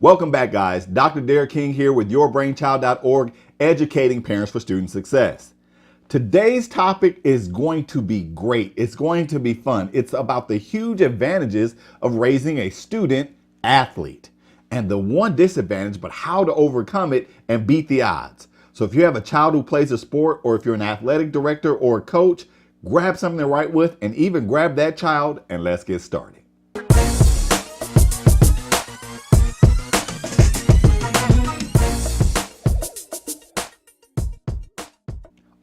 Welcome back, guys. Dr. Derek King here with YourBrainChild.org, educating parents for student success. Today's topic is going to be great. It's going to be fun. It's about the huge advantages of raising a student athlete and the one disadvantage, but how to overcome it and beat the odds. So if you have a child who plays a sport, or if you're an athletic director or a coach, grab something to write with and even grab that child and let's get started.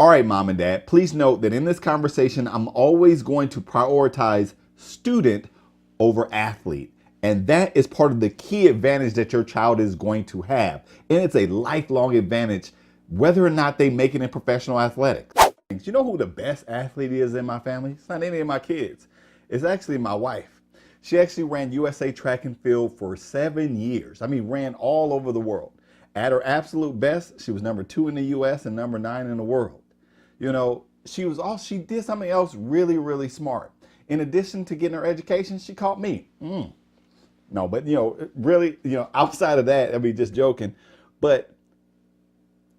All right, mom and dad, please note that in this conversation, I'm always going to prioritize student over athlete. And that is part of the key advantage that your child is going to have. And it's a lifelong advantage, whether or not they make it in professional athletics. You know who the best athlete is in my family? It's not any of my kids. It's actually my wife. She actually ran USA track and field for 7 years. Ran all over the world. At her absolute best, she was number 2 in the US and number 9 in the world. She did something else really, really smart. In addition to getting her education, she caught me. Outside of that, just joking. But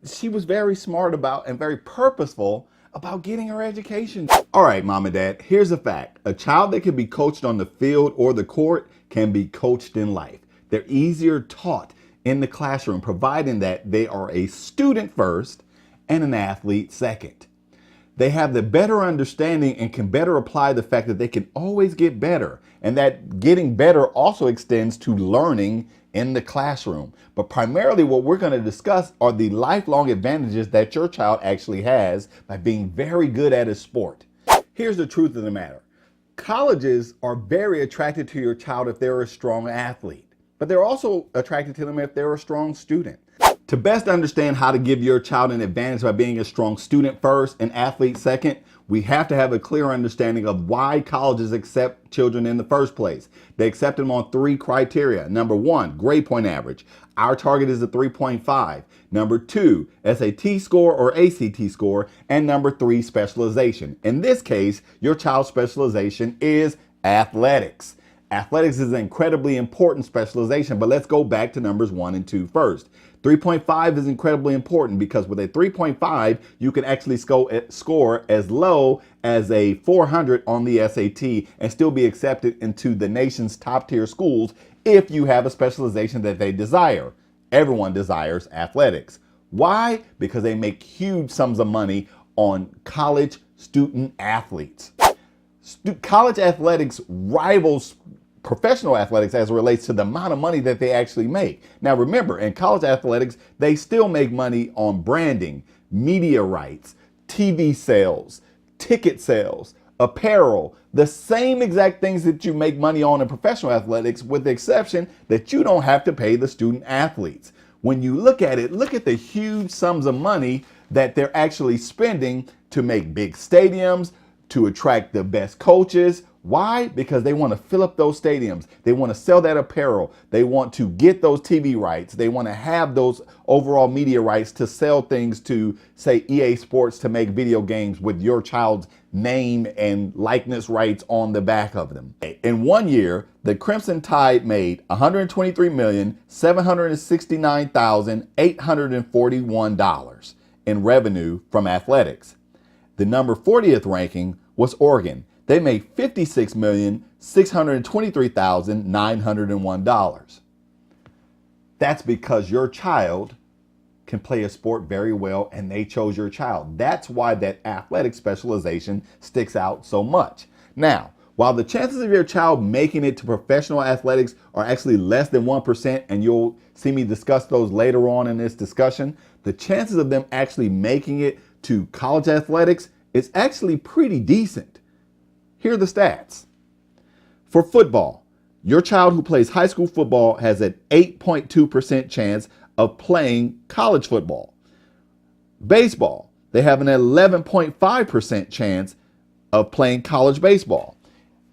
she was very smart about and very purposeful about getting her education. All right, mom and dad, here's a fact. A child that can be coached on the field or the court can be coached in life. They're easier taught in the classroom, providing that they are a student first and an athlete second. They have the better understanding and can better apply the fact that they can always get better, and that getting better also extends to learning in the classroom. But primarily what we're going to discuss are the lifelong advantages that your child actually has by being very good at a sport. Here's the truth of the matter. Colleges are very attracted to your child if they're a strong athlete, but they're also attracted to them if they're a strong student. To best understand how to give your child an advantage by being a strong student first and athlete second, we have to have a clear understanding of why colleges accept children in the first place. They accept them on 3 criteria. Number 1, grade point average. Our target is a 3.5. Number 2, SAT score or ACT score. And number 3, specialization. In this case, your child's specialization is athletics. Athletics is an incredibly important specialization, but let's go back to numbers 1 and 2 first. 3.5 is incredibly important because with a 3.5, you can actually score as low as a 400 on the SAT and still be accepted into the nation's top tier schools if you have a specialization that they desire. Everyone desires athletics. Why? Because they make huge sums of money on college student athletes. College athletics rivals professional athletics as it relates to the amount of money that they actually make. Now remember, in college athletics, they still make money on branding, media rights, TV sales, ticket sales, apparel, the same exact things that you make money on in professional athletics, with the exception that you don't have to pay the student athletes. When you look at it, look at the huge sums of money that they're actually spending to make big stadiums, to attract the best coaches. Why? Because they want to fill up those stadiums. They want to sell that apparel. They want to get those TV rights. They want to have those overall media rights to sell things to, say, EA Sports, to make video games with your child's name and likeness rights on the back of them. In 1 year, the Crimson Tide made $123,769,841 in revenue from athletics. The number 40th ranking was Oregon. They made $56,623,901. That's because your child can play a sport very well and they chose your child. That's why that athletic specialization sticks out so much. Now, while the chances of your child making it to professional athletics are actually less than 1%, and you'll see me discuss those later on in this discussion, the chances of them actually making it to college athletics is actually pretty decent. Here are the stats. For football, your child who plays high school football has an 8.2% chance of playing college football. Baseball, they have an 11.5% chance of playing college baseball.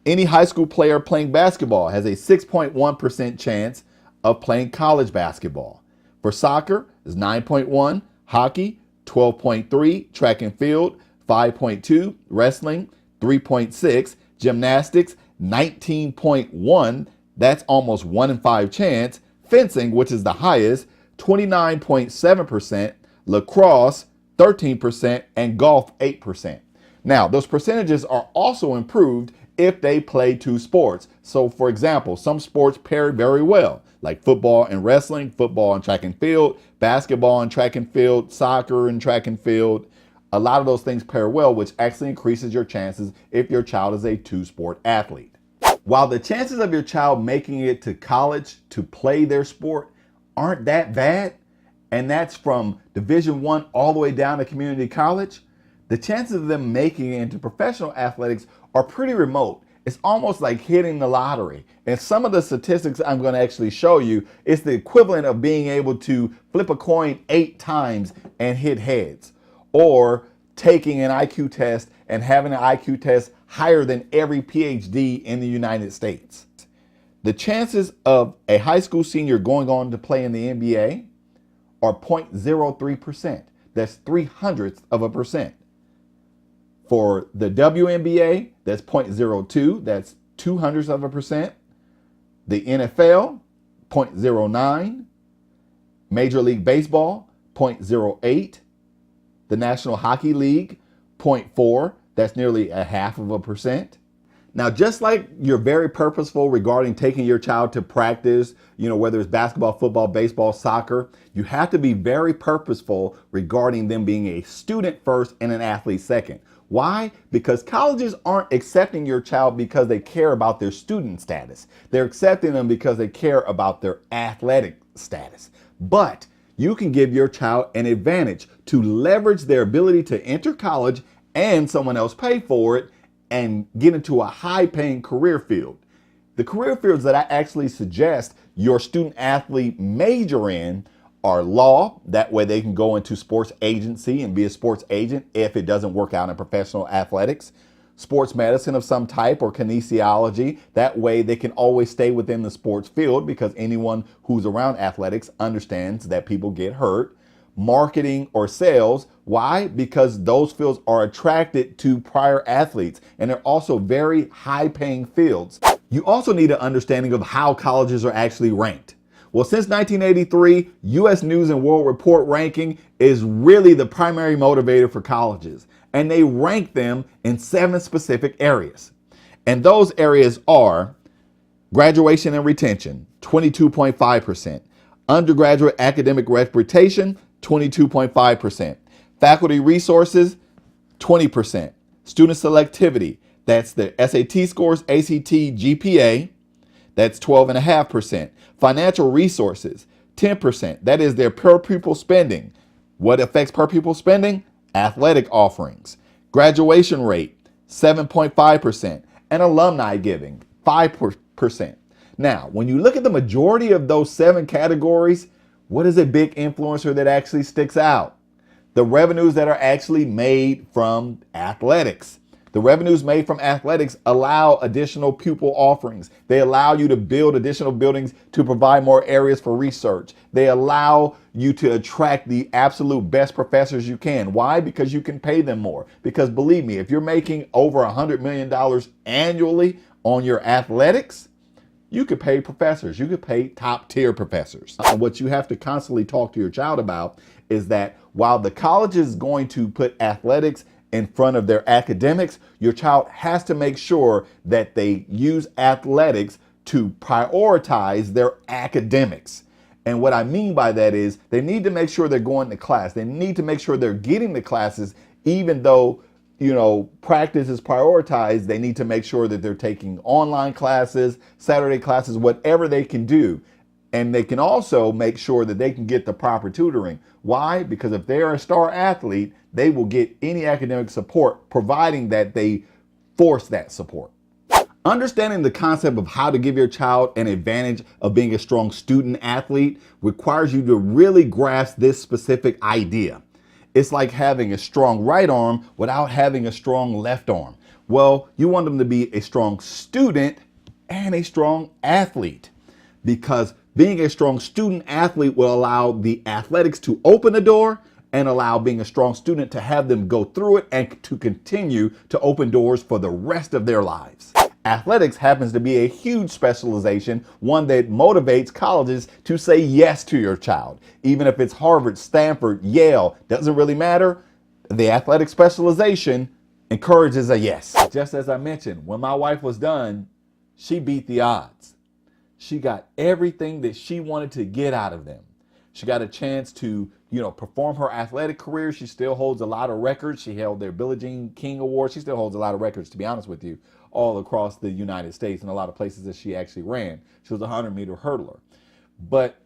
Any high school player playing basketball has a 6.1% chance of playing college basketball. For soccer, it's 9.1, hockey, 12.3, track and field, 5.2, wrestling, 3.6, gymnastics, 19.1, that's almost 1 in 5 chance, fencing, which is the highest, 29.7%, lacrosse, 13%, and golf, 8%. Now, those percentages are also improved if they play two sports. So, for example, some sports pair very well, like football and wrestling, football and track and field, basketball and track and field, soccer and track and field. A lot of those things pair well, which actually increases your chances if your child is a two-sport athlete. While the chances of your child making it to college to play their sport aren't that bad, and that's from Division I all the way down to community college, the chances of them making it into professional athletics are pretty remote. It's almost like hitting the lottery. And some of the statistics I'm going to actually show you is the equivalent of being able to flip a coin 8 times and hit heads, or taking an IQ test and having an IQ test higher than every PhD in the United States. The chances of a high school senior going on to play in the NBA are 0.03%. That's 0.03%. For the WNBA, that's 0.02. That's 0.02%. The NFL, 0.09. Major League Baseball, 0.08. The National Hockey League, 0.4. That's nearly 0.5%. Now, just like you're very purposeful regarding taking your child to practice, whether it's basketball, football, baseball, soccer, you have to be very purposeful regarding them being a student first and an athlete second. Why? Because colleges aren't accepting your child because they care about their student status. They're accepting them because they care about their athletic status. But you can give your child an advantage to leverage their ability to enter college and someone else pay for it and get into a high-paying career field. The career fields that I actually suggest your student athlete major in are law. That way they can go into sports agency and be a sports agent if it doesn't work out in professional athletics. Sports medicine of some type or kinesiology. That way they can always stay within the sports field because anyone who's around athletics understands that people get hurt. Marketing or sales. Why? Because those fields are attracted to prior athletes and they're also very high paying fields. You also need an understanding of how colleges are actually ranked. Well, since 1983, U.S. News and World Report ranking is really the primary motivator for colleges, and they rank them in 7 specific areas. And those areas are graduation and retention, 22.5%, undergraduate academic reputation, 22.5%, faculty resources, 20%, student selectivity, that's the SAT scores, ACT, GPA, that's 12.5%. Financial resources, 10%. That is their per pupil spending. What affects per pupil spending? Athletic offerings. Graduation rate, 7.5%. And alumni giving, 5%. Now, when you look at the majority of those 7 categories, what is a big influencer that actually sticks out? The revenues that are actually made from athletics. The revenues made from athletics allow additional pupil offerings. They allow you to build additional buildings to provide more areas for research. They allow you to attract the absolute best professors you can. Why? Because you can pay them more. Because believe me, if you're making over $100 million annually on your athletics, you could pay professors. You could pay top tier professors. And what you have to constantly talk to your child about is that while the college is going to put athletics in front of their academics, your child has to make sure that they use athletics to prioritize their academics. And what I mean by that is they need to make sure they're going to class. They need to make sure they're getting to classes, even though, practice is prioritized. They need to make sure that they're taking online classes, Saturday classes, whatever they can do. And they can also make sure that they can get the proper tutoring. Why? Because if they're a star athlete, they will get any academic support, providing that they force that support. Understanding the concept of how to give your child an advantage of being a strong student athlete requires you to really grasp this specific idea. It's like having a strong right arm without having a strong left arm. Well, you want them to be a strong student and a strong athlete, because being a strong student athlete will allow the athletics to open the door and allow being a strong student to have them go through it and to continue to open doors for the rest of their lives. Athletics happens to be a huge specialization, one that motivates colleges to say yes to your child. Even if it's Harvard, Stanford, Yale, doesn't really matter. The athletic specialization encourages a yes. Just as I mentioned, when my wife was done, she beat the odds. She got everything that she wanted to get out of them. She got a chance to, perform her athletic career. She still holds a lot of records. She held their Billie Jean King Award. She still holds a lot of records, to be honest with you, all across the United States and a lot of places that she actually ran. She was a 100-meter hurdler. But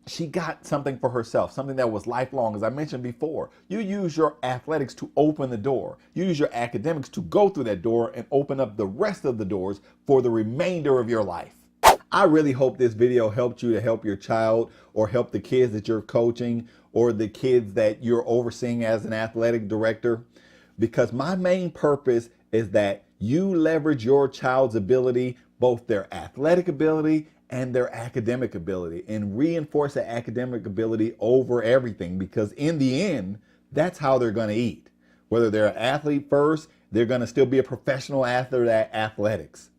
she got something for herself, something that was lifelong. As I mentioned before, you use your athletics to open the door. You use your academics to go through that door and open up the rest of the doors for the remainder of your life. I really hope this video helped you to help your child or help the kids that you're coaching or the kids that you're overseeing as an athletic director, because my main purpose is that you leverage your child's ability, both their athletic ability and their academic ability, and reinforce the academic ability over everything, because in the end, that's how they're going to eat. Whether they're an athlete first, they're going to still be a professional athlete at athletics.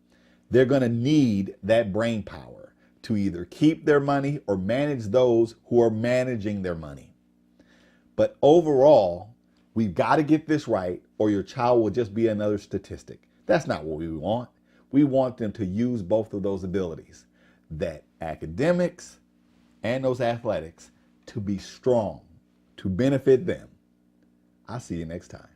They're going to need that brain power to either keep their money or manage those who are managing their money. But overall, we've got to get this right, or your child will just be another statistic. That's not what we want. We want them to use both of those abilities, that academics and those athletics, to be strong, to benefit them. I'll see you next time.